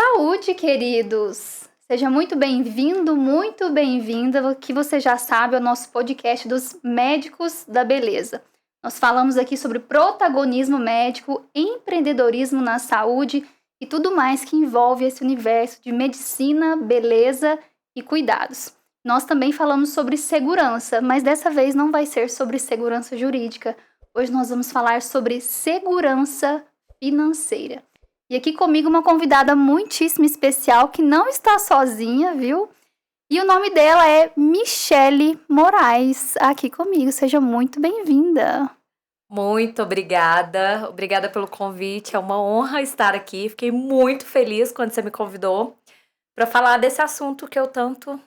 Saúde, queridos! Seja muito bem-vindo, muito bem-vinda, que você já sabe, é o nosso podcast dos Médicos da Beleza. Nós falamos aqui sobre protagonismo médico, empreendedorismo na saúde e tudo mais que envolve esse universo de medicina, beleza e cuidados. Nós também falamos sobre segurança, mas dessa vez não vai ser sobre segurança jurídica. Hoje nós vamos falar sobre segurança financeira. E aqui comigo uma convidada muitíssimo especial que não está sozinha, viu? E o nome dela é Michele Moraes, aqui comigo. Seja muito bem-vinda. Muito obrigada. Obrigada pelo convite. É uma honra estar aqui. Fiquei muito feliz quando você me convidou para falar desse assunto que eu tanto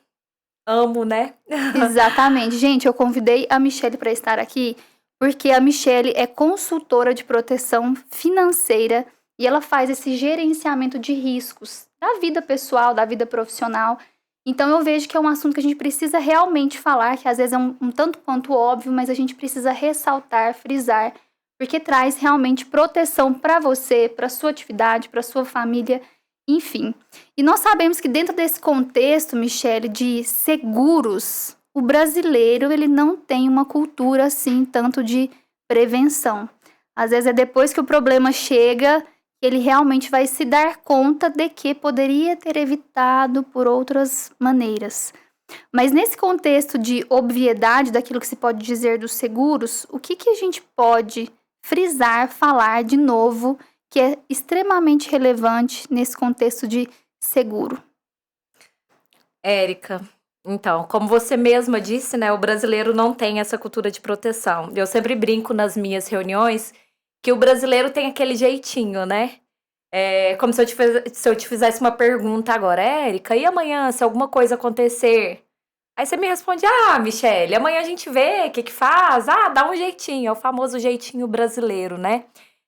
amo, né? Exatamente. Gente, eu convidei a Michele para estar aqui porque a Michele é consultora de proteção financeira e ela faz esse gerenciamento de riscos da vida pessoal, da vida profissional. Então eu vejo que é um assunto que a gente precisa realmente falar, que às vezes é um tanto quanto óbvio, mas a gente precisa ressaltar, frisar, porque traz realmente proteção para você, para sua atividade, para sua família, enfim. E nós sabemos que dentro desse contexto, Michele, de seguros, o brasileiro ele não tem uma cultura assim tanto de prevenção. Às vezes é depois que o problema chega ele realmente vai se dar conta de que poderia ter evitado por outras maneiras. Mas nesse contexto de obviedade daquilo que se pode dizer dos seguros, o que a gente pode frisar, falar de novo, que é extremamente relevante nesse contexto de seguro? Érica, então, como você mesma disse, né, o brasileiro não tem essa cultura de proteção. Eu sempre brinco nas minhas reuniões que o brasileiro tem aquele jeitinho, né? É como se eu te fizesse uma pergunta agora, Érica, e amanhã, se alguma coisa acontecer? Aí você me responde, Michele, amanhã a gente vê o que faz. Dá um jeitinho, é o famoso jeitinho brasileiro, né?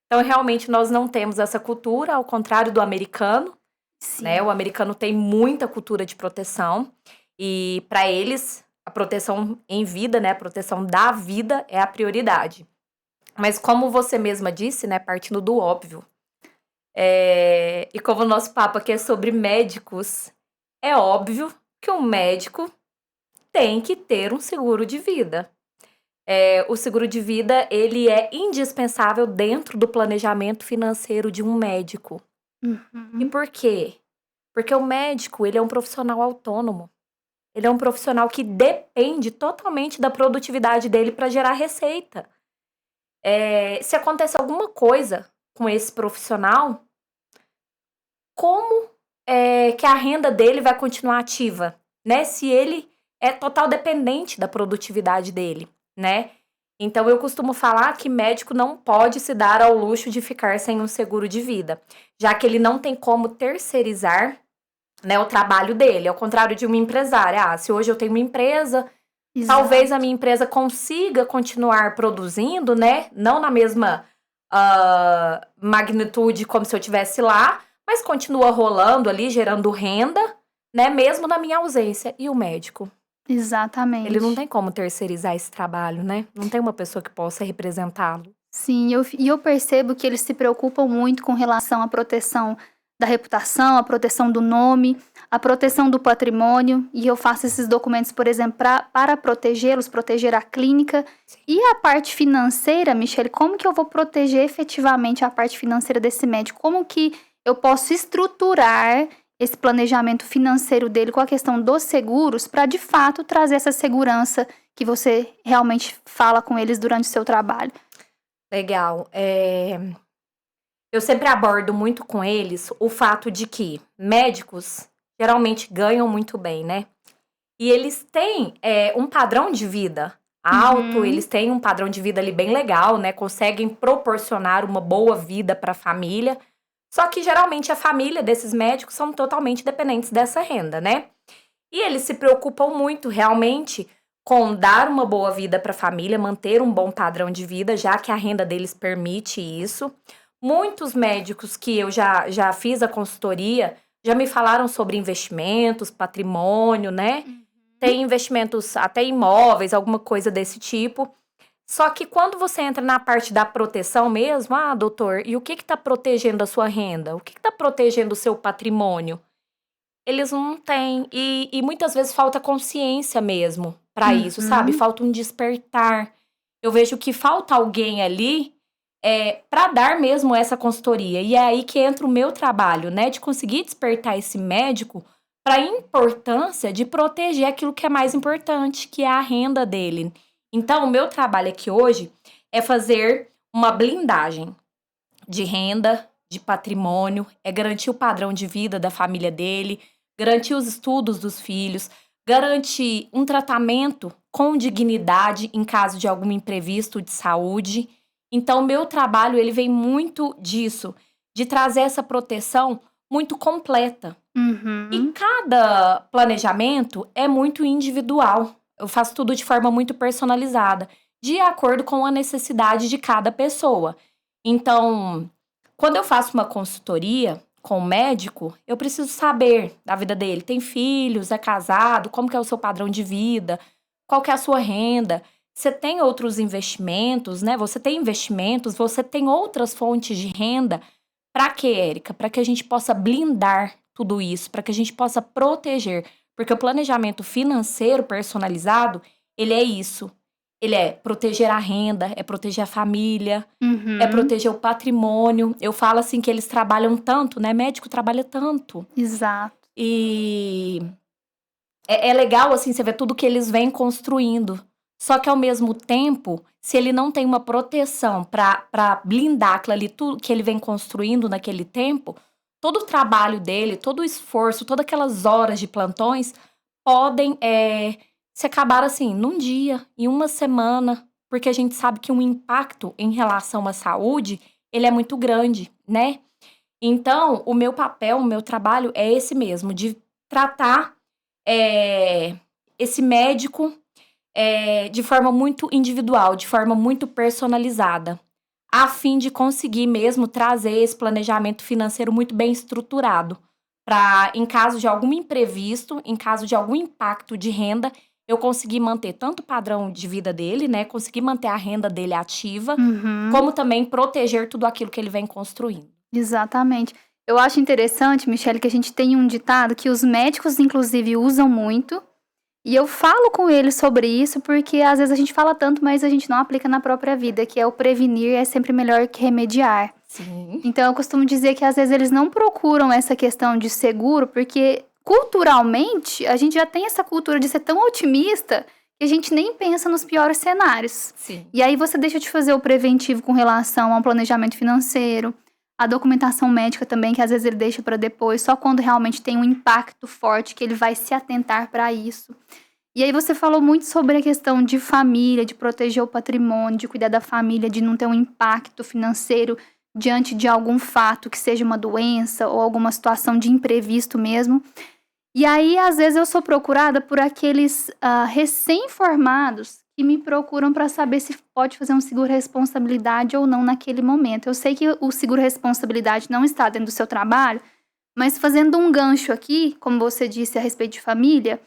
Então, realmente, nós não temos essa cultura, ao contrário do americano, né? Sim. O americano tem muita cultura de proteção e, para eles, a proteção em vida, né? A proteção da vida é a prioridade. Mas como você mesma disse, né? Partindo do óbvio, e como o nosso papo aqui é sobre médicos, é óbvio que um médico tem que ter um seguro de vida. O seguro de vida, ele é indispensável dentro do planejamento financeiro de um médico. E Uhum. por quê? Porque o médico, ele é um profissional autônomo. Ele é um profissional que depende totalmente da produtividade dele para gerar receita. Se acontecer alguma coisa com esse profissional, como que a renda dele vai continuar ativa, né? Se ele é total dependente da produtividade dele, né? Então, eu costumo falar que médico não pode se dar ao luxo de ficar sem um seguro de vida, já que ele não tem como terceirizar, né, o trabalho dele, ao contrário de uma empresária. Se hoje eu tenho uma empresa, talvez a Exato. minha empresa consiga continuar produzindo, né? Não na mesma magnitude como se eu estivesse lá, mas continua rolando ali, gerando renda, né? Mesmo na minha ausência. E o médico? Ele não Exatamente. tem como terceirizar esse trabalho, né? Não tem uma pessoa que possa representá-lo. Sim, eu percebo que eles se preocupam muito com relação à proteção da reputação, a proteção do nome, a proteção do patrimônio, e eu faço esses documentos, por exemplo, para protegê-los, proteger a clínica. E a parte financeira, Michele, como que eu vou proteger efetivamente a parte financeira desse médico? Como que eu posso estruturar esse planejamento financeiro dele com a questão dos seguros para, de fato, trazer essa segurança que você realmente fala com eles durante o seu trabalho? Legal. Eu sempre abordo muito com eles o fato de que médicos geralmente ganham muito bem, né? E eles têm um padrão de vida alto, Uhum. eles têm um padrão de vida ali bem legal, né? Conseguem proporcionar uma boa vida para a família. Só que geralmente a família desses médicos são totalmente dependentes dessa renda, né? E eles se preocupam muito realmente com dar uma boa vida para a família, manter um bom padrão de vida, já que a renda deles permite isso. Muitos médicos que eu já fiz a consultoria já me falaram sobre investimentos, patrimônio, né? Uhum. Tem investimentos até imóveis, alguma coisa desse tipo. Só que quando você entra na parte da proteção mesmo, doutor, e o que está protegendo a sua renda? O que está protegendo o seu patrimônio? Eles não têm. E muitas vezes falta consciência mesmo para isso, sabe? Uhum. Falta um despertar. Eu vejo que falta alguém ali para dar mesmo essa consultoria. E é aí que entra o meu trabalho, né? De conseguir despertar esse médico para a importância de proteger aquilo que é mais importante, que é a renda dele. Então, o meu trabalho aqui hoje é fazer uma blindagem de renda, de patrimônio, é garantir o padrão de vida da família dele, garantir os estudos dos filhos, garantir um tratamento com dignidade em caso de algum imprevisto de saúde. Então, o meu trabalho ele vem muito disso, de trazer essa proteção muito completa. E Uhum. cada planejamento é muito individual. Eu faço tudo de forma muito personalizada, de acordo com a necessidade de cada pessoa. Então, quando eu faço uma consultoria com o médico, eu preciso saber da vida dele. Tem filhos, é casado, como que é o seu padrão de vida, qual que é a sua renda. Você tem outros investimentos, né? Você tem investimentos, você tem outras fontes de renda. Para quê, Érica? Para que a gente possa blindar tudo isso, para que a gente possa proteger. Porque o planejamento financeiro personalizado, ele é isso. Ele é proteger a renda, é proteger a família, é Uhum. proteger o patrimônio. Eu falo assim que eles trabalham tanto, né? Médico trabalha tanto. Exato. E é legal, assim, você ver tudo que eles vêm construindo. Só que, ao mesmo tempo, se ele não tem uma proteção para blindar aquilo ali, tudo que ele vem construindo naquele tempo, todo o trabalho dele, todo o esforço, todas aquelas horas de plantões podem se acabar, assim, num dia, em uma semana, porque a gente sabe que um impacto em relação à saúde, ele é muito grande, né? Então, o meu papel, o meu trabalho é esse mesmo, de tratar esse médico de forma muito individual, de forma muito personalizada, a fim de conseguir mesmo trazer esse planejamento financeiro muito bem estruturado, para, em caso de algum imprevisto, em caso de algum impacto de renda, eu conseguir manter tanto o padrão de vida dele, né, conseguir manter a renda dele ativa, Uhum. como também proteger tudo aquilo que ele vem construindo. Exatamente. Eu acho interessante, Michele, que a gente tem um ditado que os médicos, inclusive, usam muito. E eu falo com eles sobre isso porque às vezes a gente fala tanto, mas a gente não aplica na própria vida, que é o prevenir é sempre melhor que remediar. Sim. Então eu costumo dizer que às vezes eles não procuram essa questão de seguro, porque culturalmente a gente já tem essa cultura de ser tão otimista que a gente nem pensa nos piores cenários. Sim. E aí você deixa de fazer o preventivo com relação ao planejamento financeiro, a documentação médica também, que às vezes ele deixa para depois, só quando realmente tem um impacto forte que ele vai se atentar para isso. E aí você falou muito sobre a questão de família, de proteger o patrimônio, de cuidar da família, de não ter um impacto financeiro diante de algum fato, que seja uma doença ou alguma situação de imprevisto mesmo. E aí, às vezes, eu sou procurada por aqueles recém-formados que me procuram para saber se pode fazer um seguro-responsabilidade ou não naquele momento. Eu sei que o seguro-responsabilidade não está dentro do seu trabalho, mas fazendo um gancho aqui, como você disse a respeito de família,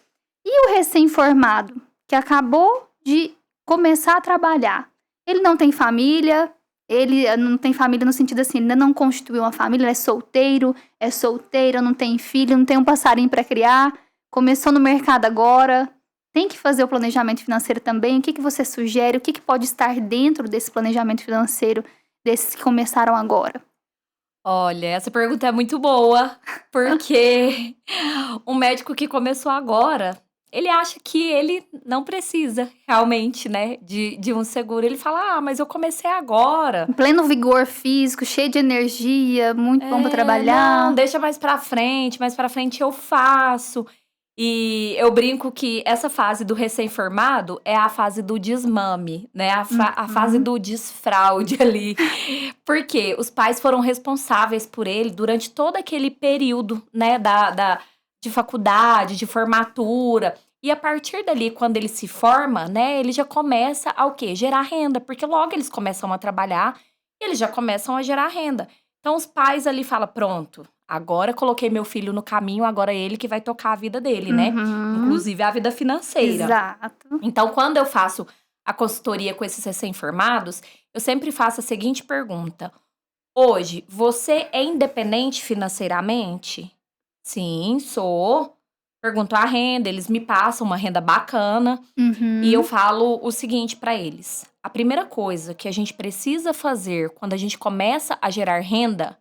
e o recém-formado que acabou de começar a trabalhar? Ele não tem família, ele não tem família no sentido assim, ainda não constituiu uma família, ele é solteiro, não tem filho, não tem um passarinho para criar, começou no mercado agora, tem que fazer o planejamento financeiro também. O que você sugere? O que pode estar dentro desse planejamento financeiro desses que começaram agora? Olha, essa pergunta é muito boa, porque um médico que começou agora, ele acha que ele não precisa realmente, né, de um seguro. Ele fala: mas eu comecei agora. Em pleno vigor físico, cheio de energia, muito bom para Não, trabalhar. deixa mais pra frente eu faço. E eu brinco que essa fase do recém-formado é a fase do desmame, né? A fase Uhum. do desfraude ali. Porque os pais foram responsáveis por ele durante todo aquele período, né? De faculdade, de formatura. E a partir dali, quando ele se forma, né? Ele já começa a o quê? Gerar renda. Porque logo eles começam a trabalhar e eles já começam a gerar renda. Então os pais ali falam: pronto, agora coloquei meu filho no caminho, agora é ele que vai tocar a vida dele, né? Uhum. Inclusive a vida financeira. Exato. Então, quando eu faço a consultoria com esses recém-formados, eu sempre faço a seguinte pergunta. Hoje, você é independente financeiramente? Sim, sou. Pergunto a renda, eles me passam uma renda bacana e eu Uhum. falo o seguinte para eles. A primeira coisa que a gente precisa fazer quando a gente começa a gerar renda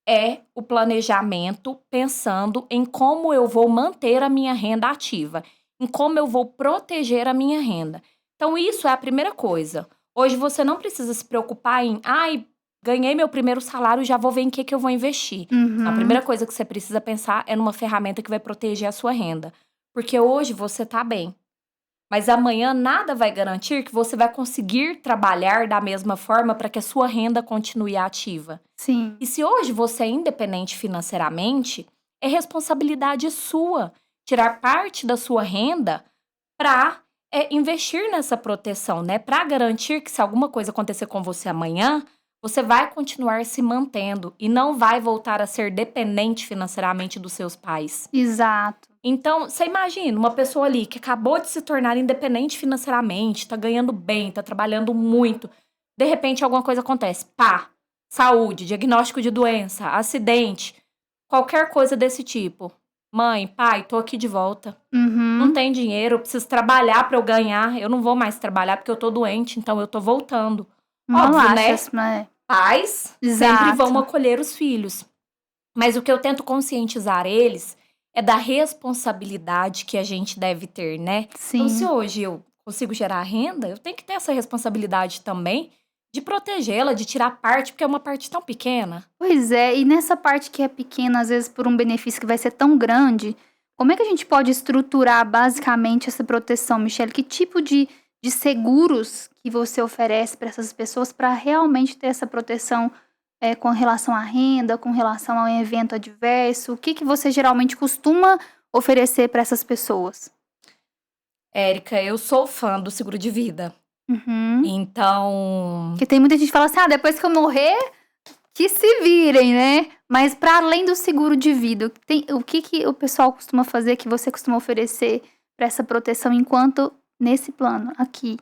é o planejamento pensando em como eu vou manter a minha renda ativa, em como eu vou proteger a minha renda. Então, isso é a primeira coisa. Hoje você não precisa se preocupar em, ai, ganhei meu primeiro salário, já vou ver em que eu vou investir. Não, a Uhum. primeira coisa que você precisa pensar é numa ferramenta que vai proteger a sua renda. Porque hoje você tá bem. Mas amanhã nada vai garantir que você vai conseguir trabalhar da mesma forma para que a sua renda continue ativa. Sim. E se hoje você é independente financeiramente, é responsabilidade sua tirar parte da sua renda para investir nessa proteção, né? Para garantir que se alguma coisa acontecer com você amanhã, você vai continuar se mantendo e não vai voltar a ser dependente financeiramente dos seus pais. Exato. Então, você imagina uma pessoa ali que acabou de se tornar independente financeiramente, tá ganhando bem, tá trabalhando muito. De repente, alguma coisa acontece. Pá, saúde, diagnóstico de doença, acidente, qualquer coisa desse tipo. Mãe, pai, tô aqui de volta. Não Uhum. tem dinheiro, eu preciso trabalhar pra eu ganhar. Eu não vou mais trabalhar porque eu tô doente, então eu tô voltando. Uma Óbvio, né? lástima, é. Pais sempre vão Exato. acolher os filhos. Mas o que eu tento conscientizar eles é da responsabilidade que a gente deve ter, né? Então, se Sim. hoje eu consigo gerar renda, eu tenho que ter essa responsabilidade também de protegê-la, de tirar parte, porque é uma parte tão pequena. Pois é, e nessa parte que é pequena, às vezes por um benefício que vai ser tão grande, como é que a gente pode estruturar basicamente essa proteção, Michelle? Que tipo de seguros que você oferece para essas pessoas para realmente ter essa proteção com relação à renda, com relação a um evento adverso? O que, que você geralmente costuma oferecer para essas pessoas? Érica, eu sou fã do seguro de vida. Uhum. Então, Porque tem muita gente que fala assim, ah, depois que eu morrer, que se virem, né? Mas para além do seguro de vida, o que que o pessoal costuma fazer, que você costuma oferecer para essa proteção enquanto nesse plano aqui?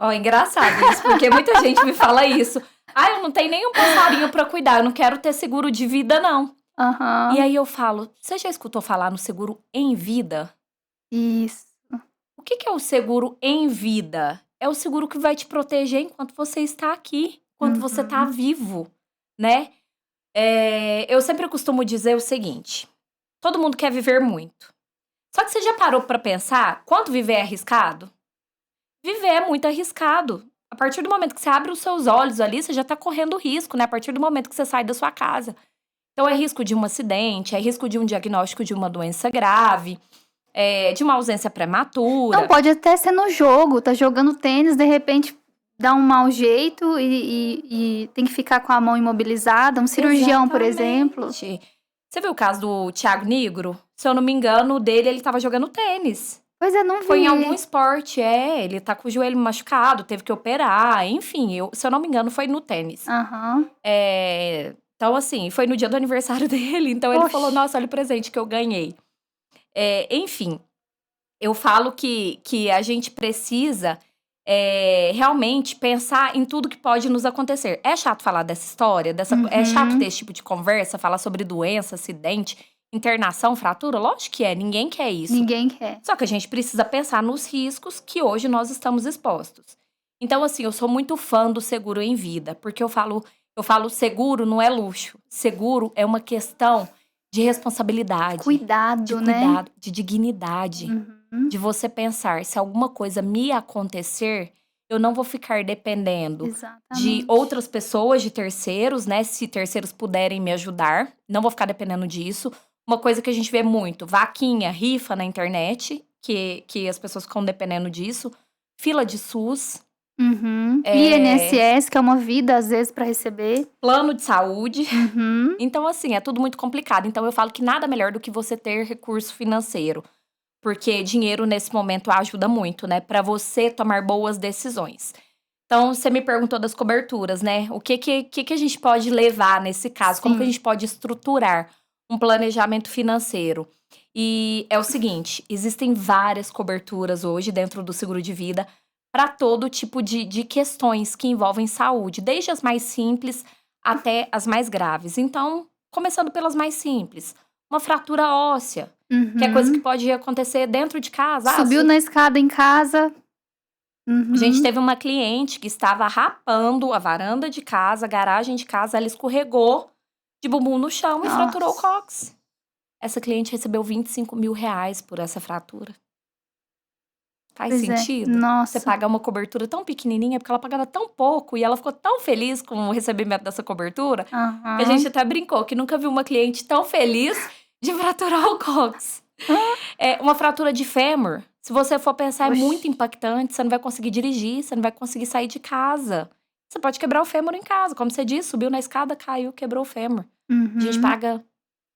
ó, engraçado isso, porque muita gente me fala isso. Ah, eu não tenho nenhum passarinho pra cuidar, eu não quero ter seguro de vida, não. E Aham, aí eu falo, você já escutou falar no seguro em vida? isso. O que que é o seguro em vida? É o seguro que vai te proteger enquanto você está aqui, enquanto você está Uhum. vivo, né? Eu sempre costumo dizer o seguinte: todo mundo quer viver muito. Só que você já parou para pensar quanto viver é arriscado? Viver é muito arriscado. A partir do momento que você abre os seus olhos ali, você já está correndo risco, né? A partir do momento que você sai da sua casa. Então, é risco de um acidente, é risco de um diagnóstico de uma doença grave, de uma ausência Não, prematura. pode até ser no jogo, tá jogando tênis, de repente dá um mau jeito e tem que ficar com a mão imobilizada, um cirurgião, por exemplo. Exatamente. Você viu o caso do Thiago Nigro? Se eu não me engano, o dele, ele estava jogando tênis. Pois é, não Foi em algum vi. esporte, ele tá com o joelho machucado, teve que operar, enfim, se eu não me engano, foi no tênis. Aham. Então, assim, foi no dia do aniversário dele, então ele falou, Oxe. nossa, olha o presente que eu ganhei. Enfim, eu falo que a gente precisa realmente pensar em tudo que pode nos acontecer. É chato falar dessa história, é chato ter Uhum. esse tipo de conversa, falar sobre doença, acidente, internação, fratura? Lógico que é, ninguém quer isso. Ninguém quer. Só que a gente precisa pensar nos riscos que hoje nós estamos expostos. Então, assim, eu sou muito fã do seguro em vida, porque eu falo seguro não é luxo. Seguro é uma questão de responsabilidade, de Cuidado, né? cuidado, de dignidade, Uhum. de você pensar, se alguma coisa me acontecer, eu não vou ficar dependendo de Exatamente. outras pessoas, de terceiros, né? Se terceiros puderem me ajudar, não vou ficar dependendo disso. Uma coisa que a gente vê muito, vaquinha, rifa na internet, que as pessoas ficam dependendo disso. Fila de SUS, Uhum. INSS, que é uma vida, às vezes, para receber. plano de saúde. Uhum. Então, assim, é tudo muito complicado. Então, eu falo que nada melhor do que você ter recurso financeiro. Porque dinheiro, nesse momento, ajuda muito, né? Para você tomar boas decisões. Então, você me perguntou das coberturas, né? O que a gente pode levar nesse caso? Como que a Sim. gente pode estruturar um planejamento financeiro? E é o seguinte, existem várias coberturas hoje dentro do seguro de vida para todo tipo de questões que envolvem saúde, desde as mais simples até as mais graves. Então, começando pelas mais simples, uma fratura óssea, que é coisa que Uhum. pode acontecer dentro de casa. Subiu na escada em casa. A gente Uhum. teve uma cliente que estava rapando a varanda de casa, a garagem de casa, ela escorregou de bumbum no chão e fraturou o Nossa. cóccix. Essa cliente recebeu R$ 25.000 por essa fratura. Faz Pois é. sentido? Você Nossa. pagar uma cobertura tão pequenininha, porque ela pagava tão pouco e ela ficou tão feliz com o recebimento dessa cobertura, que a gente Aham. até brincou que nunca viu uma cliente tão feliz de fraturar o cóccix. Uma fratura de fêmur, se você for pensar, é muito Oxe. impactante. Você não vai conseguir dirigir, você não vai conseguir sair de casa. Você pode quebrar o fêmur em casa. Como você disse, subiu na escada, caiu, quebrou o fêmur. A gente Uhum. paga R$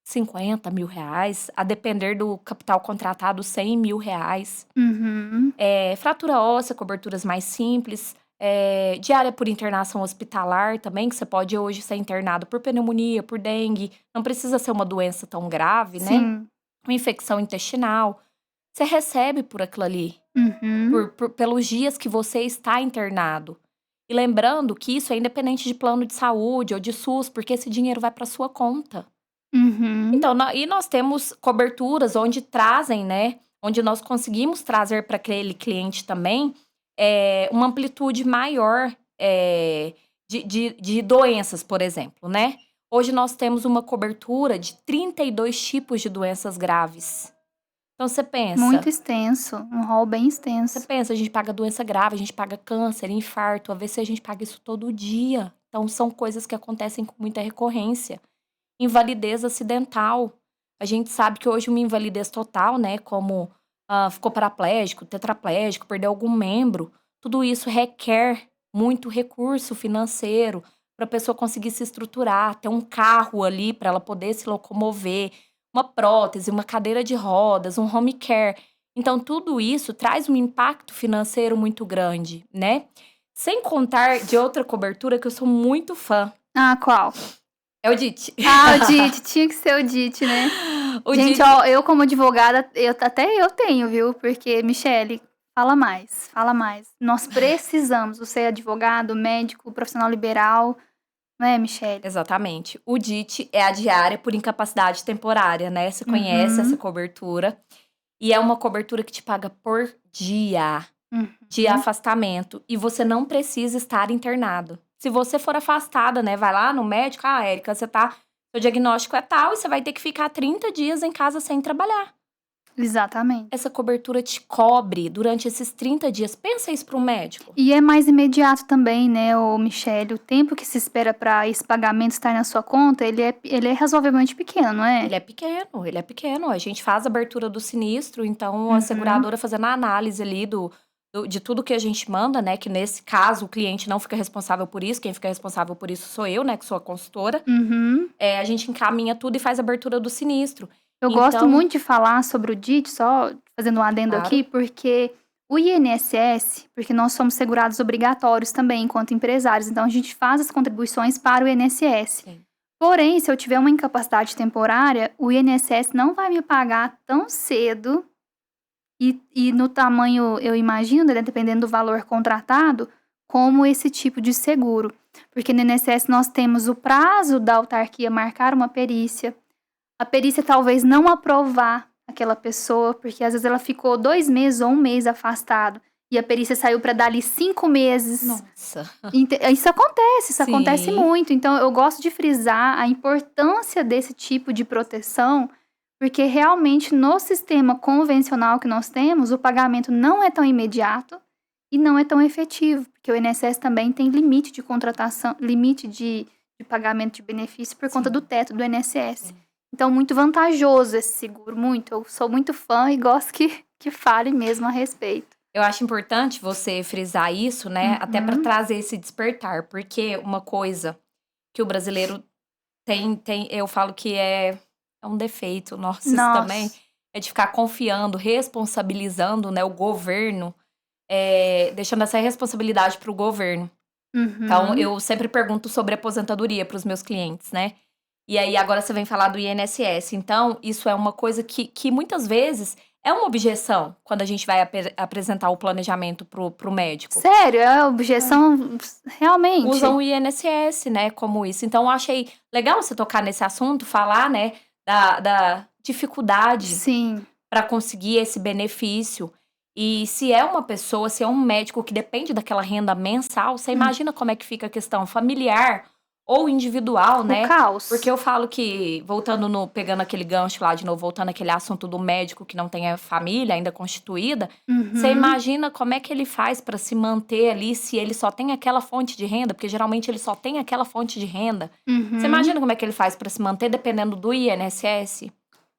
50.000, a depender do capital contratado, R$ 100.000. Uhum. Fratura óssea, coberturas mais simples. Diária por internação hospitalar também, que você pode hoje ser internado por pneumonia, por dengue. Não precisa ser uma doença tão grave, né? Sim. Uma infecção intestinal. Você recebe por aquilo ali, Uhum. pelos dias que você está internado. E lembrando que isso é independente de plano de saúde ou de SUS, porque esse dinheiro vai para sua conta. Uhum. Então, e nós temos coberturas onde trazem, né? Onde nós conseguimos trazer para aquele cliente também uma amplitude maior de doenças, por exemplo, né? Hoje nós temos uma cobertura de 32 tipos de doenças graves. Então, você Muito pensa, extenso. Um rol bem extenso. a gente paga doença grave, a gente paga câncer, infarto, AVC, a gente paga isso todo dia. Então, são coisas que acontecem com muita recorrência. Invalidez acidental. A gente sabe que hoje uma invalidez total, né, como ficou paraplégico, tetraplégico, perdeu algum membro, tudo isso requer muito recurso financeiro para a pessoa conseguir se estruturar, ter um carro ali para ela poder se locomover, uma prótese, uma cadeira de rodas, um home care. Então, tudo isso traz um impacto financeiro muito grande, né? Sem contar de outra cobertura que eu sou muito fã. Ah, qual? É o DIT. Ah, o DIT. Tinha que ser o DIT, né? O Gente, DIT, ó, eu como advogada, até eu tenho, viu? Porque, Michele, fala mais, fala mais. Nós precisamos, você é advogado, médico, profissional liberal, não é, Michele? exatamente. O DIT é a diária por incapacidade temporária, né? Você conhece essa Uhum. cobertura. E é uma cobertura que te paga por dia de Uhum. afastamento. E você não precisa estar internado. Se você for afastada, né? Vai lá no médico, Érica, seu diagnóstico é tal e você vai ter que ficar 30 dias em casa sem trabalhar. Exatamente. Essa cobertura te cobre durante esses 30 dias. Pensa isso para um médico. E é mais imediato também, né, ô Michele? O tempo que se espera para esse pagamento estar na sua conta, ele é razoavelmente pequeno, não é? Ele é pequeno. A gente faz a abertura do sinistro, então a Uhum. seguradora fazendo a análise ali de tudo que a gente manda, né? Que nesse caso o cliente não fica responsável por isso, quem fica responsável por isso sou eu, né? Que sou a consultora. Uhum. A gente encaminha tudo e faz a abertura do sinistro. Eu gosto Então, muito de falar sobre o DIT, só fazendo um adendo claro, aqui, porque o INSS, porque nós somos segurados obrigatórios também enquanto empresários, então a gente faz as contribuições para o INSS. sim. Porém, se eu tiver uma incapacidade temporária, o INSS não vai me pagar tão cedo e no tamanho, eu imagino, né, dependendo do valor contratado, como esse tipo de seguro. Porque no INSS nós temos o prazo da autarquia marcar uma perícia, a perícia talvez não aprovar aquela pessoa, porque às vezes ela ficou 2 meses ou 1 mês afastado, e a perícia saiu para dali 5 meses. Nossa. Isso acontece Sim. muito. Então eu gosto de frisar a importância desse tipo de proteção, porque realmente no sistema convencional que nós temos, o pagamento não é tão imediato e não é tão efetivo, porque o INSS também tem limite de contratação, limite de pagamento de benefício por conta Sim. do teto do INSS. Sim. Então, muito vantajoso esse seguro, muito. Eu sou muito fã e gosto que fale mesmo a respeito. Eu acho importante você frisar isso, né? Até para Uhum. trazer esse despertar, porque uma coisa que o brasileiro tem, eu falo que é um defeito nosso isso também, Nossa. é de ficar confiando, responsabilizando, né, o governo, deixando essa responsabilidade para o governo. Então, Uhum. eu sempre pergunto sobre aposentadoria para os meus clientes, né? E aí, agora você vem falar do INSS. Então, isso é uma coisa que muitas vezes é uma objeção quando a gente vai apresentar o planejamento pro médico. Sério, é a objeção realmente. Usam o INSS, né, como isso. Então, eu achei legal você tocar nesse assunto, falar, né, da dificuldade Sim. para conseguir esse benefício. E se é uma pessoa, se é um médico que depende daquela renda mensal, você imagina como é que fica a questão familiar ou individual, O né? caos. Porque eu falo que, pegando aquele gancho lá de novo, voltando àquele assunto do médico que não tem a família ainda constituída, você imagina como é que ele faz para se manter ali se ele só tem aquela fonte de renda, porque geralmente ele só tem aquela fonte de renda. Você imagina como é que ele faz para se manter dependendo do INSS?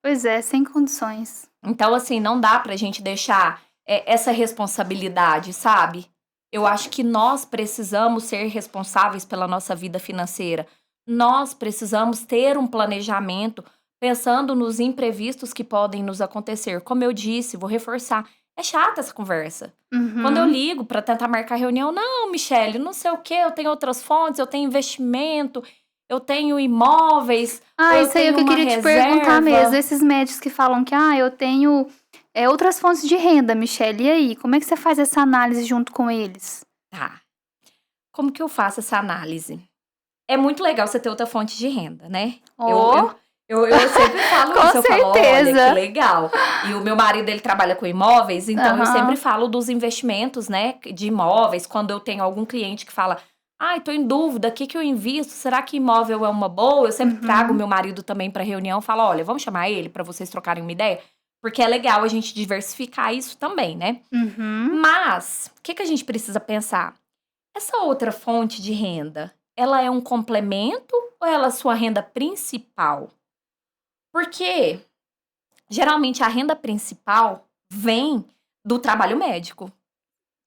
Pois é, sem condições. Então, assim, não dá pra gente deixar essa responsabilidade, sabe? Eu acho que nós precisamos ser responsáveis pela nossa vida financeira. Nós precisamos ter um planejamento pensando nos imprevistos que podem nos acontecer. Como eu disse, vou reforçar, é chata essa conversa. Quando eu ligo pra tentar marcar reunião, não, Michele, não sei o quê, eu tenho outras fontes, eu tenho investimento, eu tenho imóveis, ou eu Isso aí é tenho o que eu uma queria te perguntar mesmo. reserva. Esses médicos que falam que, eu tenho outras fontes de renda, Michele. E aí, como é que você faz essa análise junto com eles? Tá. Como que eu faço essa análise? É muito legal você ter outra fonte de renda, né? Ó, Eu sempre falo com isso, eu falo, olha, certeza. que legal. E o meu marido, ele trabalha com imóveis, então eu Aham. sempre falo dos investimentos, né, de imóveis, quando eu tenho algum cliente que fala, tô em dúvida, o que que eu invisto? Será que imóvel é uma boa? Eu sempre trago meu marido também pra reunião, falo, olha, vamos chamar ele pra vocês trocarem uma ideia? Porque é legal a gente diversificar isso também, né? Mas, o que que a gente precisa pensar? Essa outra fonte de renda, ela é um complemento ou ela é a sua renda principal? Porque geralmente a renda principal vem do trabalho médico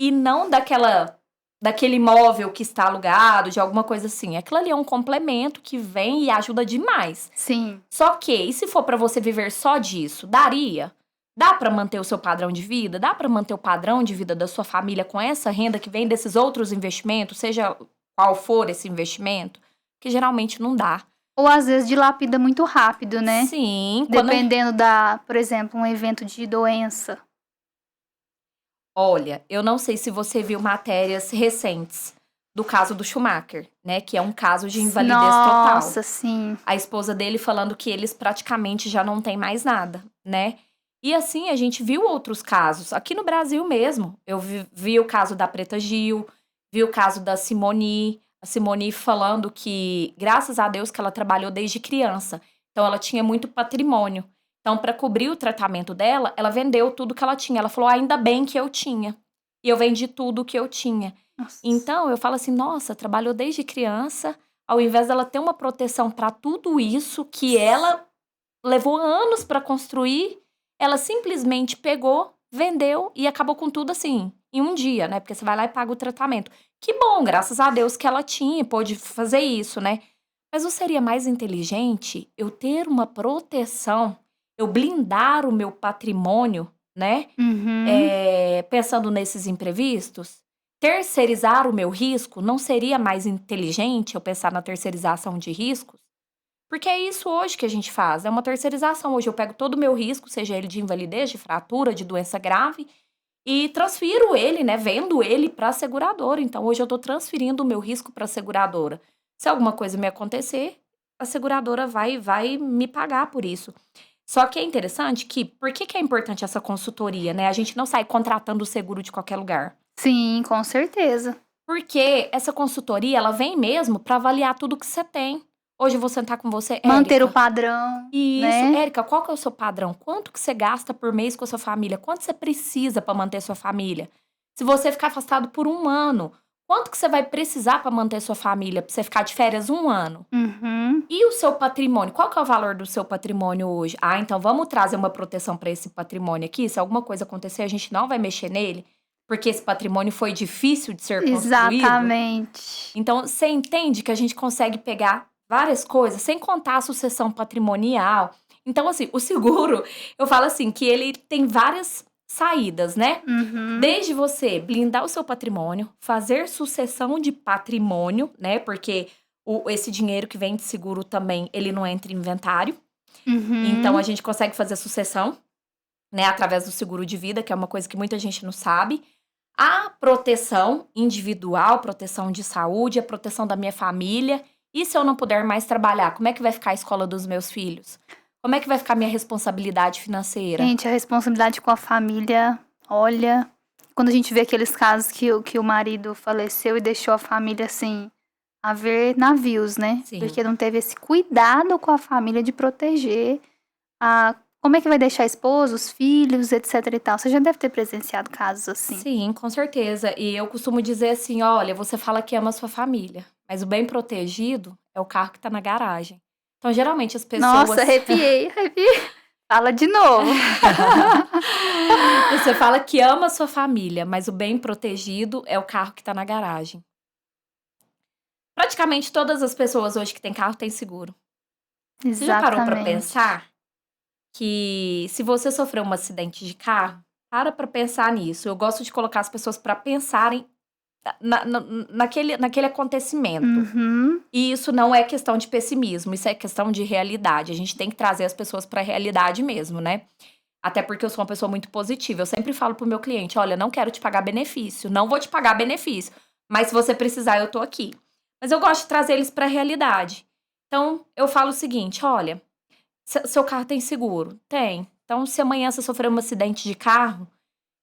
e não daquele imóvel que está alugado, de alguma coisa assim. Aquilo ali é um complemento que vem e ajuda demais. Sim. Só que, e se for para você viver só disso, daria? Dá para manter o seu padrão de vida? Dá para manter o padrão de vida da sua família com essa renda que vem desses outros investimentos, seja qual for esse investimento? Que geralmente não dá. Ou às vezes dilapida muito rápido, né? Sim, Dependendo por exemplo, um evento de doença. Olha, eu não sei se você viu matérias recentes do caso do Schumacher, né? Que é um caso de invalidez total. Nossa, sim. A esposa dele falando que eles praticamente já não têm mais nada, né? E assim, a gente viu outros casos, aqui no Brasil mesmo. Eu vi o caso da Preta Gil, vi o caso da Simone, a Simone falando que, graças a Deus, que ela trabalhou desde criança. Então, ela tinha muito patrimônio. Então, para cobrir o tratamento dela, ela vendeu tudo que ela tinha. Ela falou, ainda bem que eu tinha. E eu vendi tudo que eu tinha. Nossa. Então, eu falo assim, nossa, trabalhou desde criança, ao invés dela ter uma proteção para tudo isso que ela levou anos para construir, ela simplesmente pegou, vendeu e acabou com tudo assim, em um dia, né? Porque você vai lá e paga o tratamento. Que bom, graças a Deus que ela tinha, pôde fazer isso, né? Mas não seria mais inteligente eu ter uma proteção, eu blindar o meu patrimônio, né? Pensando nesses imprevistos? Terceirizar o meu risco não seria mais inteligente eu pensar na terceirização de riscos? Porque é isso hoje que a gente faz, é uma terceirização. Hoje eu pego todo o meu risco, seja ele de invalidez, de fratura, de doença grave, e transfiro ele, né, vendo ele para a seguradora. Então hoje eu estou transferindo o meu risco para a seguradora. Se alguma coisa me acontecer, a seguradora vai me pagar por isso. Só que é interessante que, por que é importante essa consultoria, né? A gente não sai contratando o seguro de qualquer lugar. Sim, com certeza. Porque essa consultoria, ela vem mesmo para avaliar tudo que você tem. Hoje eu vou sentar com você, Manter o Érica. padrão, Isso, né? Érica, qual que é o seu padrão? Quanto que você gasta por mês com a sua família? Quanto você precisa para manter sua família? Se você ficar afastado por 1 ano, quanto que você vai precisar para manter sua família? Para você ficar de férias 1 ano? E o seu patrimônio? Qual que é o valor do seu patrimônio hoje? Então vamos trazer uma proteção para esse patrimônio aqui. Se alguma coisa acontecer, a gente não vai mexer nele, porque esse patrimônio foi difícil de ser construído. Exatamente. Então, você entende que a gente consegue pegar várias coisas, sem contar a sucessão patrimonial. Então, assim, o seguro, eu falo assim, que ele tem várias saídas, né? Desde você blindar o seu patrimônio, fazer sucessão de patrimônio, né? Porque esse dinheiro que vem de seguro também, ele não entra em inventário. Então, a gente consegue fazer sucessão. né, através do seguro de vida, que é uma coisa que muita gente não sabe. A proteção individual, proteção de saúde, a proteção da minha família. E se eu não puder mais trabalhar, como é que vai ficar a escola dos meus filhos? Como é que vai ficar a minha responsabilidade financeira? Gente, a responsabilidade com a família, olha, quando a gente vê aqueles casos que o marido faleceu e deixou a família assim, a ver navios, né? Sim. Porque não teve esse cuidado com a família de proteger como é que vai deixar a esposa, os filhos, etc e tal. Você já deve ter presenciado casos assim. Sim, com certeza. E eu costumo dizer assim, olha, você fala que ama a sua família, mas o bem protegido é o carro que tá na garagem. Então, geralmente as pessoas... Nossa, arrepiei. Fala de novo. Você fala que ama a sua família, mas o bem protegido é o carro que tá na garagem. Praticamente todas as pessoas hoje que têm carro têm seguro. Você já parou pra Exatamente. pensar que se você sofreu um acidente de carro, para pra pensar nisso. Eu gosto de colocar as pessoas pra pensarem naquele acontecimento. Uhum. E isso não é questão de pessimismo, isso é questão de realidade. A gente tem que trazer as pessoas pra realidade mesmo, né? Até porque eu sou uma pessoa muito positiva. Eu sempre falo pro meu cliente, olha, não quero te pagar benefício, não vou te pagar benefício, mas se você precisar, eu tô aqui. Mas eu gosto de trazer eles pra realidade. Então, eu falo o seguinte, olha, seu carro tem seguro? Tem. Então, se amanhã você sofrer um acidente de carro,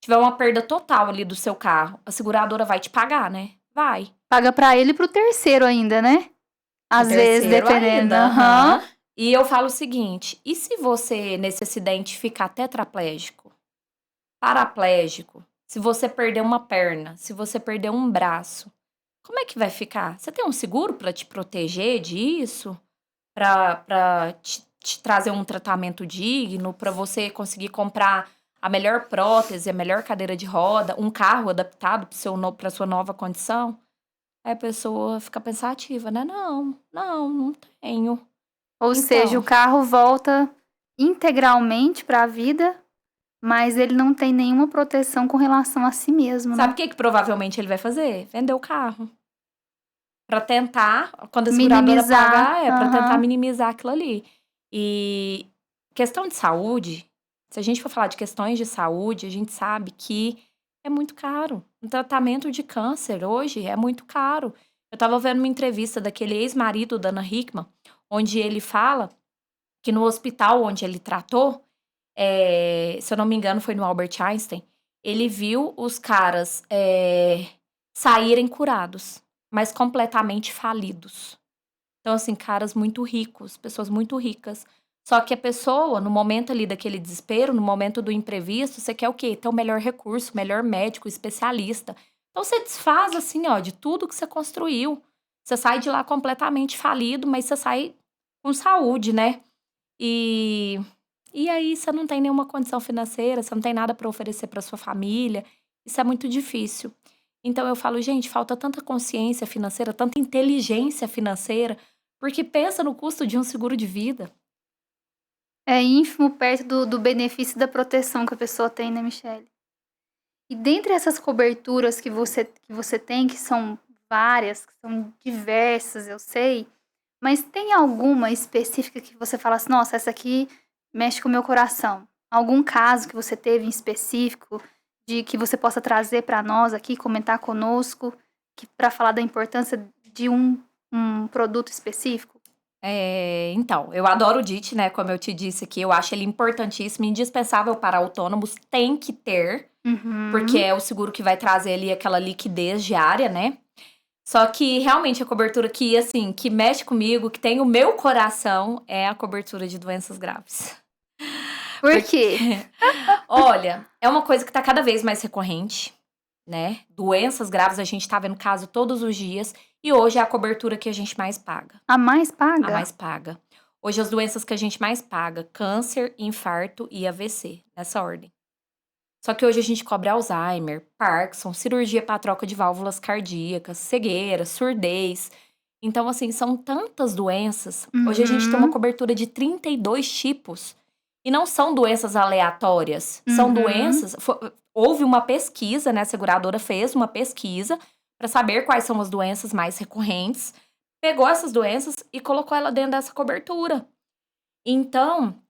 tiver uma perda total ali do seu carro, a seguradora vai te pagar, né? Vai. Paga pra ele e pro terceiro ainda, né? Às vezes, Terceiro dependendo. ainda, Aham. E eu falo o seguinte, e se você, nesse acidente, ficar tetraplégico, paraplégico, se você perder uma perna, se você perder um braço, como é que vai ficar? Você tem um seguro pra te proteger disso? Pra te trazer um tratamento digno, pra você conseguir comprar a melhor prótese, a melhor cadeira de roda, um carro adaptado pra sua nova condição? Aí a pessoa fica pensativa, né? Não tenho. Ou seja, o Então, carro volta integralmente pra vida, mas ele não tem nenhuma proteção com relação a si mesmo, sabe o né? que provavelmente ele vai fazer? Vender o carro. Pra tentar, quando a seguradora Minimizar. pagar, pra tentar Aham. minimizar aquilo ali. E questão de saúde, se a gente for falar de questões de saúde, a gente sabe que é muito caro. Um tratamento de câncer hoje é muito caro. Eu tava vendo uma entrevista daquele ex-marido da Ana Hickman, onde ele fala que no hospital onde ele tratou, se eu não me engano, foi no Albert Einstein, ele viu os caras saírem curados, mas completamente falidos. Então, assim, caras muito ricos, pessoas muito ricas. Só que a pessoa, no momento ali daquele desespero, no momento do imprevisto, você quer o quê? Ter o melhor recurso, o melhor médico, especialista. Então, você desfaz, assim, ó, de tudo que você construiu. Você sai de lá completamente falido, mas você sai com saúde, né? E aí você não tem nenhuma condição financeira, você não tem nada para oferecer para sua família. Isso é muito difícil. Então eu falo, gente, falta tanta consciência financeira, tanta inteligência financeira, porque pensa no custo de um seguro de vida. É ínfimo perto do benefício da proteção que a pessoa tem, né, Michele? E dentre essas coberturas que você tem, que são várias, que são diversas, eu sei, mas tem alguma específica que você fala assim, nossa, essa aqui mexe com o meu coração? Algum caso que você teve em específico, de que você possa trazer para nós aqui, comentar conosco, para falar da importância de um produto específico? Então, eu adoro o DIT, né? Como eu te disse aqui, eu acho ele importantíssimo, indispensável para autônomos, tem que ter, porque Uhum. é o seguro que vai trazer ali aquela liquidez diária, né? Só que realmente a cobertura que, assim, que mexe comigo, que tem o meu coração, é a cobertura de doenças graves. Por Porque, quê? olha, é uma coisa que tá cada vez mais recorrente, né? Doenças graves a gente tá vendo caso todos os dias, e hoje é a cobertura que a gente mais paga. A mais A paga? mais paga. Hoje as doenças que a gente mais paga, câncer, infarto e AVC, nessa ordem. Só que hoje a gente cobre Alzheimer, Parkinson, cirurgia para troca de válvulas cardíacas, cegueira, surdez. Então, assim, são tantas doenças. Hoje a gente tem uma Uhum. cobertura de 32 tipos. E não são doenças aleatórias. São Uhum. doenças. Houve uma pesquisa, né? A seguradora fez uma pesquisa para saber quais são as doenças mais recorrentes. Pegou essas doenças e colocou ela dentro dessa cobertura. Então,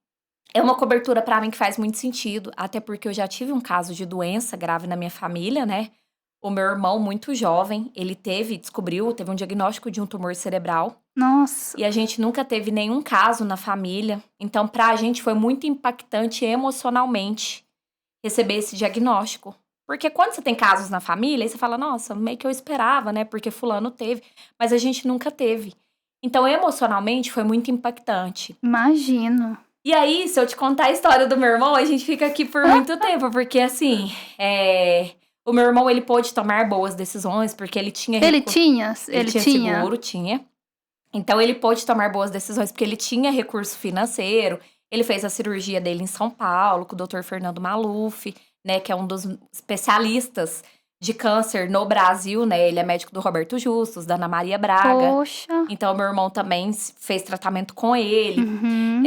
É uma cobertura pra mim que faz muito sentido, até porque eu já tive um caso de doença grave na minha família, né? O meu irmão, muito jovem, ele teve um diagnóstico de um tumor cerebral. Nossa, E a gente nunca teve nenhum caso na família. Então, pra gente foi muito impactante emocionalmente receber esse diagnóstico. Porque quando você tem casos na família, aí você fala, nossa, meio que eu esperava, né? Porque fulano teve. Mas a gente nunca teve. Então, emocionalmente, foi muito impactante. imagino. E aí, se eu te contar a história do meu irmão, a gente fica aqui por muito tempo. Porque, assim, o meu irmão, ele pôde tomar boas decisões, porque ele tinha Ele recurso. tinha? Ele Ele tinha tinha? seguro, tinha. Então, ele pôde tomar boas decisões, porque ele tinha recurso financeiro. Ele fez a cirurgia dele em São Paulo, com o Dr. Fernando Maluf, né? Que é um dos especialistas de câncer no Brasil, né? Ele é médico do Roberto Justus, da Ana Maria Braga. Poxa. Então, meu irmão também fez tratamento com ele. Uhum.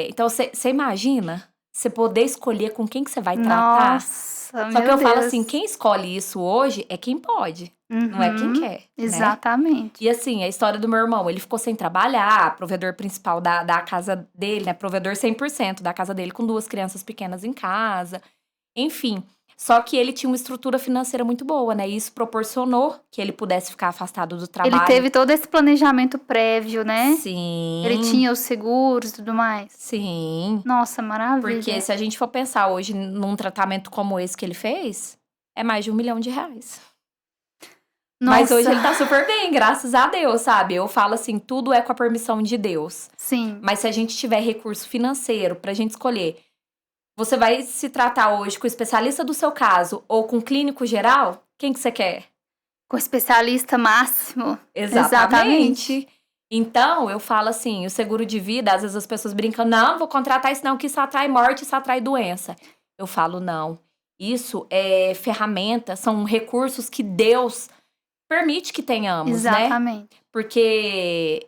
Então, você imagina você poder escolher com quem que você vai tratar? Nossa, Só que meu eu falo assim, Deus. quem escolhe isso hoje é quem pode, não é quem Uhum. quer, né? Exatamente. E assim, a história do meu irmão, ele ficou sem trabalhar, provedor principal da casa dele, né? Provedor 100% da casa dele, com 2 crianças pequenas em casa. Enfim, só que ele tinha uma estrutura financeira muito boa, né? E isso proporcionou que ele pudesse ficar afastado do Ele trabalho. teve todo esse planejamento prévio, né? Ele Sim, tinha os seguros e tudo mais. sim. Nossa, maravilha. Porque se a gente for pensar hoje num tratamento como esse que ele fez, é mais de R$1 milhão. Mas hoje ele tá super bem, graças a Deus, sabe? Eu falo assim, tudo é com a permissão de Deus. Sim. Mas se a gente tiver recurso financeiro pra gente escolher, você vai se tratar hoje com o especialista do seu caso ou com o clínico geral? Quem que você quer? Com o especialista máximo. Exatamente. Então, eu falo assim, o seguro de vida, às vezes as pessoas brincam, não, vou contratar isso não, que isso atrai morte, isso atrai doença. Eu falo, não. Isso é ferramenta, são recursos que Deus permite que tenhamos, né? Exatamente. Porque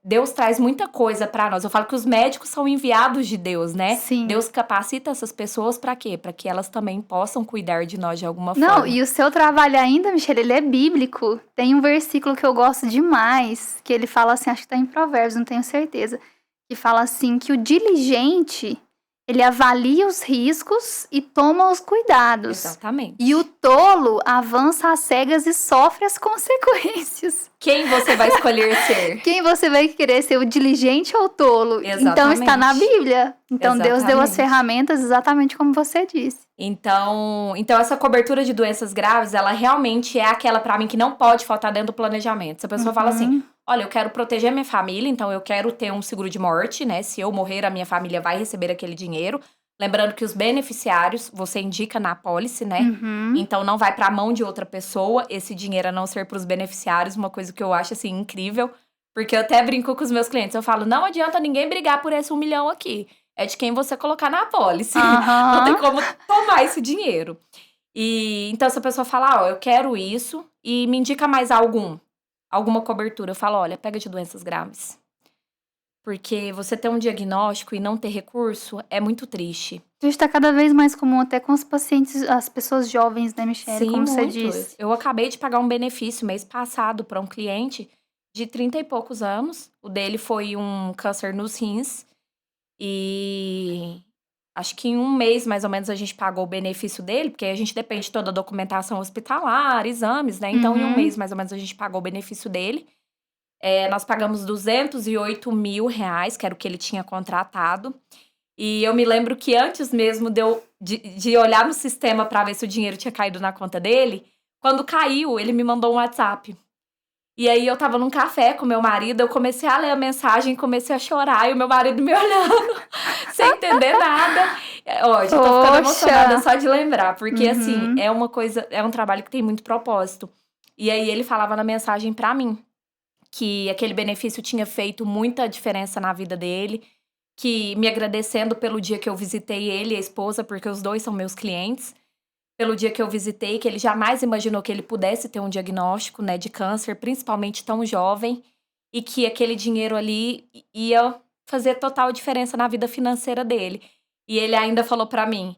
Deus traz muita coisa pra nós. Eu falo que os médicos são enviados de Deus, né? Sim. Deus capacita essas pessoas pra quê? Pra que elas também possam cuidar de nós de alguma Não, forma. e o seu trabalho ainda, Michelle, ele é bíblico. Tem um versículo que eu gosto demais, que ele fala assim, acho que tá em Provérbios, não tenho certeza, que fala assim, que o diligente, ele avalia os riscos e toma os cuidados. Exatamente. E o tolo avança às cegas e sofre as consequências. Quem você vai escolher ser? Quem você vai querer ser, o diligente ou o tolo? Exatamente. Então está na Bíblia. Então Deus deu as Exatamente. ferramentas exatamente como você disse. Então essa cobertura de doenças graves, ela realmente é aquela pra mim que não pode faltar dentro do planejamento. Se a pessoa fala assim, olha, eu quero proteger a minha família, então eu quero ter um seguro de morte, né? Se eu morrer, a minha família vai receber aquele dinheiro. Lembrando que os beneficiários, você indica na apólice, né? Então não vai pra mão de outra pessoa, esse dinheiro a não ser pros beneficiários, uma coisa que eu acho, assim, incrível. Porque eu até brinco com os meus clientes, eu falo, não adianta ninguém brigar por esse 1 milhão aqui. É de quem você colocar na apólice. Não tem como tomar esse dinheiro. E então, se a pessoa falar, ó, eu quero isso, e me indica mais alguma cobertura, eu falo, olha, pega de doenças graves. Porque você ter um diagnóstico e não ter recurso é muito triste. Isso está cada vez mais comum até com os pacientes, as pessoas jovens, né, Michelle? Sim, como você muito. disse. Eu acabei de pagar um benefício mês passado para um cliente de 30 e poucos anos. O dele foi um câncer nos rins. E acho que em um mês, mais ou menos, a gente pagou o benefício dele, porque a gente depende de toda a documentação hospitalar, exames, né? Então, em um mês, mais ou menos, a gente pagou o benefício dele. Nós pagamos R$208 mil, que era o que ele tinha contratado. E eu me lembro que antes mesmo de olhar no sistema para ver se o dinheiro tinha caído na conta dele, quando caiu, ele me mandou um WhatsApp. E aí eu tava num café com meu marido, eu comecei a ler a mensagem, comecei a chorar, e o meu marido me olhando, sem entender nada. Ó, já tô ficando emocionada só de lembrar, porque assim, é uma coisa, é um trabalho que tem muito propósito. E aí ele falava na mensagem pra mim, que aquele benefício tinha feito muita diferença na vida dele, que me agradecendo pelo dia que eu visitei ele e a esposa, porque os dois são meus clientes, pelo dia que eu visitei, que ele jamais imaginou que ele pudesse ter um diagnóstico, né, de câncer, principalmente tão jovem, e que aquele dinheiro ali ia fazer total diferença na vida financeira dele. E ele ainda falou pra mim,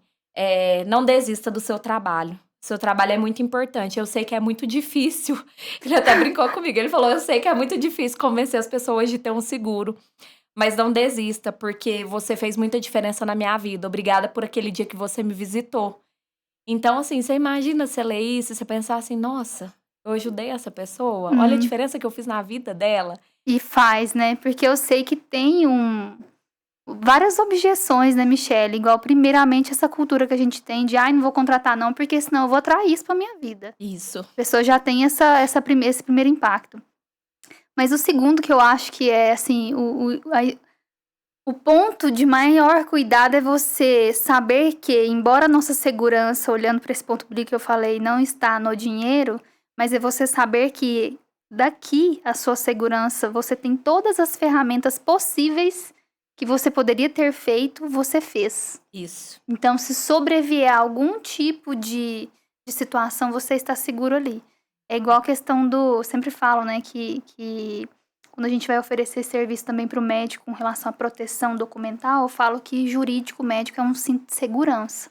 não desista do seu trabalho. Seu trabalho é muito importante. Eu sei que é muito difícil. Ele até brincou comigo. Ele falou, eu sei que é muito difícil convencer as pessoas de ter um seguro. Mas não desista, porque você fez muita diferença na minha vida. Obrigada por aquele dia que você me visitou. Então, assim, você imagina você ler isso e você pensar assim, nossa, eu ajudei essa pessoa? Olha a Hum. diferença que eu fiz na vida dela. E faz, né? Porque eu sei que tem várias objeções, né, Michelle? Igual, primeiramente, essa cultura que a gente tem de, ai, não vou contratar não, porque senão eu vou atrair isso pra minha vida. Isso. A pessoa já tem esse primeiro impacto. Mas o segundo que eu acho que é, assim, o ponto de maior cuidado é você saber que, embora a nossa segurança, olhando para esse ponto que eu falei, não está no dinheiro, mas é você saber que daqui a sua segurança, você tem todas as ferramentas possíveis que você poderia ter feito, você fez. Isso. Então, se sobrevier a algum tipo de situação, você está seguro ali. É igual a questão do. Sempre falo, né, que quando a gente vai oferecer serviço também para o médico com relação à proteção documental, eu falo que jurídico médico é um cinto de segurança.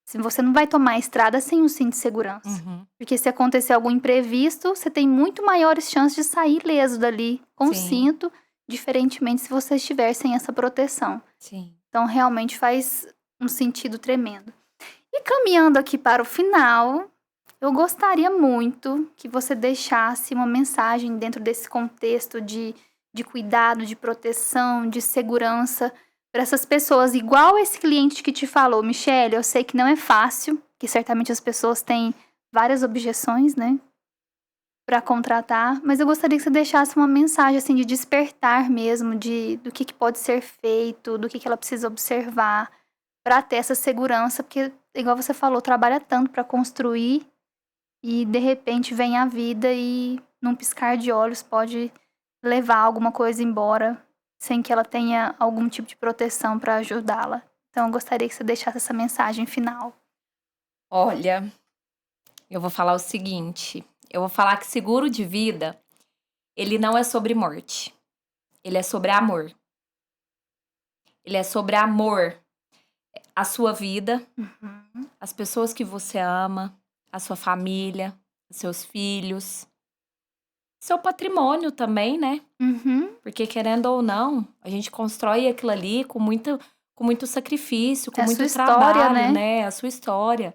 Se você não vai tomar a estrada sem um cinto de segurança. Uhum. Porque se acontecer algum imprevisto, você tem muito maiores chances de sair ileso dali com o Sim. cinto, diferentemente se você estiver sem essa proteção. Sim. Então, realmente faz um sentido tremendo. E caminhando aqui para o final, eu gostaria muito que você deixasse uma mensagem dentro desse contexto de cuidado, de proteção, de segurança para essas pessoas, igual esse cliente que te falou, Michelle, eu sei que não é fácil, que certamente as pessoas têm várias objeções, né, para contratar, mas eu gostaria que você deixasse uma mensagem assim de despertar mesmo, do que pode ser feito, do que ela precisa observar para ter essa segurança, porque igual você falou, trabalha tanto para construir e de repente vem a vida e num piscar de olhos pode levar alguma coisa embora sem que ela tenha algum tipo de proteção para ajudá-la. Então eu gostaria que você deixasse essa mensagem final. Olha, eu vou falar o seguinte. Eu vou falar que seguro de vida, ele não é sobre morte. Ele é sobre amor. Ele é sobre amor à sua vida, as pessoas que você ama, a sua família, seus filhos, seu patrimônio também, né? Uhum. Porque querendo ou não, a gente constrói aquilo ali com muito sacrifício, com É a muito sua história, trabalho, né? né? A sua história.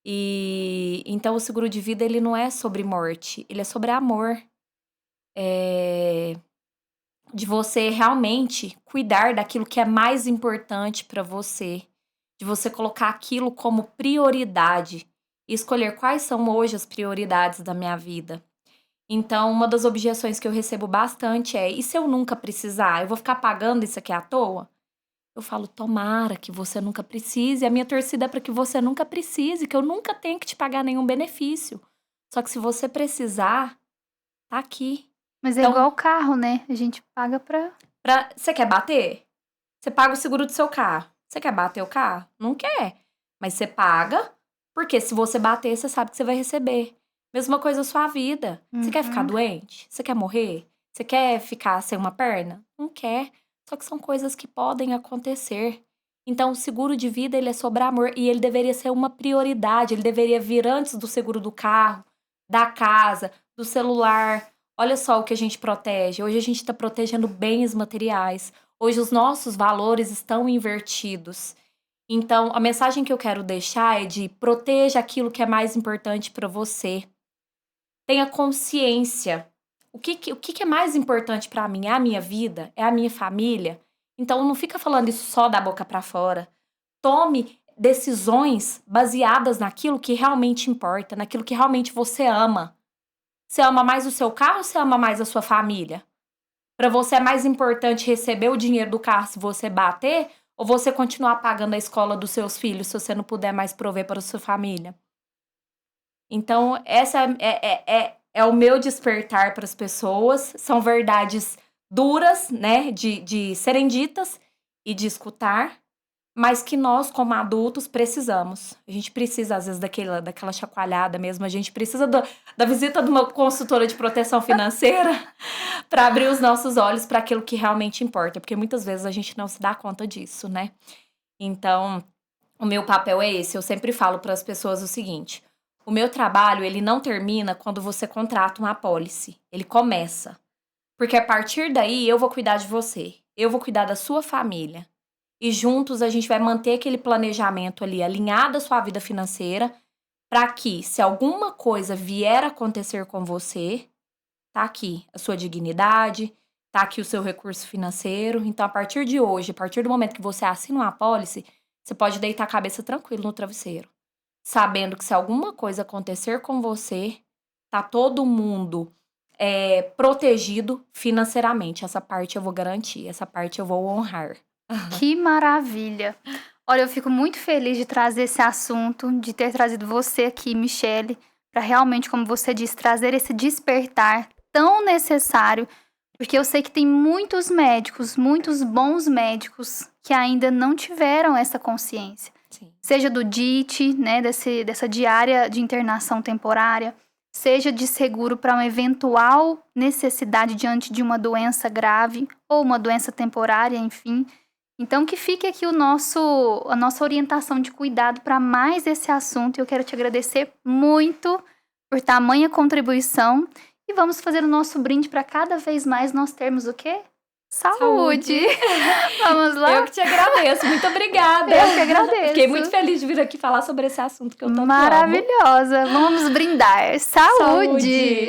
E então o seguro de vida, ele não é sobre morte, ele é sobre amor. De você realmente cuidar daquilo que é mais importante para você, de você colocar aquilo como prioridade e escolher quais são hoje as prioridades da minha vida. Então, uma das objeções que eu recebo bastante é: e se eu nunca precisar? Eu vou ficar pagando isso aqui à toa? Eu falo: tomara que você nunca precise. A minha torcida é para que você nunca precise, que eu nunca tenha que te pagar nenhum benefício. Só que se você precisar, tá aqui. Mas é Então, igual o carro, né? A gente paga pra. você quer bater? Você paga o seguro do seu carro. Você quer bater o carro? Não quer. Mas você paga, porque se você bater, você sabe que você vai receber. Mesma coisa a sua vida. Você quer ficar Uhum. doente? Você quer morrer? Você quer ficar sem uma perna? Não quer. Só que são coisas que podem acontecer. Então, o seguro de vida, ele é sobre amor e ele deveria ser uma prioridade. Ele deveria vir antes do seguro do carro, da casa, do celular. Olha só o que a gente protege. Hoje a gente está protegendo bens materiais. Hoje os nossos valores estão invertidos. Então, a mensagem que eu quero deixar é de proteja aquilo que é mais importante para você. Tenha consciência. O que é mais importante para mim? É a minha vida? É a minha família? Então, não fica falando isso só da boca para fora. Tome decisões baseadas naquilo que realmente importa, naquilo que realmente você ama. Você ama mais o seu carro ou você ama mais a sua família? Para você é mais importante receber o dinheiro do carro se você bater ou você continuar pagando a escola dos seus filhos se você não puder mais prover para a sua família? Então, essa é o meu despertar para as pessoas. São verdades duras, né, de serem ditas e de escutar, mas que nós, como adultos, precisamos. A gente precisa, às vezes, daquela chacoalhada mesmo. A gente precisa da visita de uma consultora de proteção financeira para abrir os nossos olhos para aquilo que realmente importa. Porque muitas vezes a gente não se dá conta disso, né? Então, o meu papel é esse. Eu sempre falo para as pessoas o seguinte: o meu trabalho, ele não termina quando você contrata uma apólice. Ele começa. Porque a partir daí eu vou cuidar de você. eu vou cuidar da sua família. E juntos a gente vai manter aquele planejamento ali alinhado à sua vida financeira, para que, se alguma coisa vier a acontecer com você, tá aqui a sua dignidade, tá aqui o seu recurso financeiro. Então, a partir de hoje, a partir do momento que você assina uma apólice, você pode deitar a cabeça tranquilo no travesseiro, sabendo que se alguma coisa acontecer com você, tá todo mundo protegido financeiramente. Essa parte eu vou garantir, essa parte eu vou honrar. Que maravilha! Olha, eu fico muito feliz de trazer esse assunto, de ter trazido você aqui, Michele, para realmente, como você disse, trazer esse despertar tão necessário, porque eu sei que tem muitos médicos, muitos bons médicos, que ainda não tiveram essa consciência. Sim. Seja do DIT, né, dessa diária de internação temporária, seja de seguro para uma eventual necessidade diante de uma doença grave ou uma doença temporária, enfim. Então, que fique aqui a nossa orientação de cuidado para mais esse assunto. Eu quero te agradecer muito por tamanha contribuição. E vamos fazer o nosso brinde para cada vez mais nós termos o quê? Saúde! Vamos lá? Eu que te agradeço, muito obrigada. Eu que agradeço. Fiquei muito feliz de vir aqui falar sobre esse assunto que eu tanto amo. Maravilhosa! Vamos brindar. Saúde.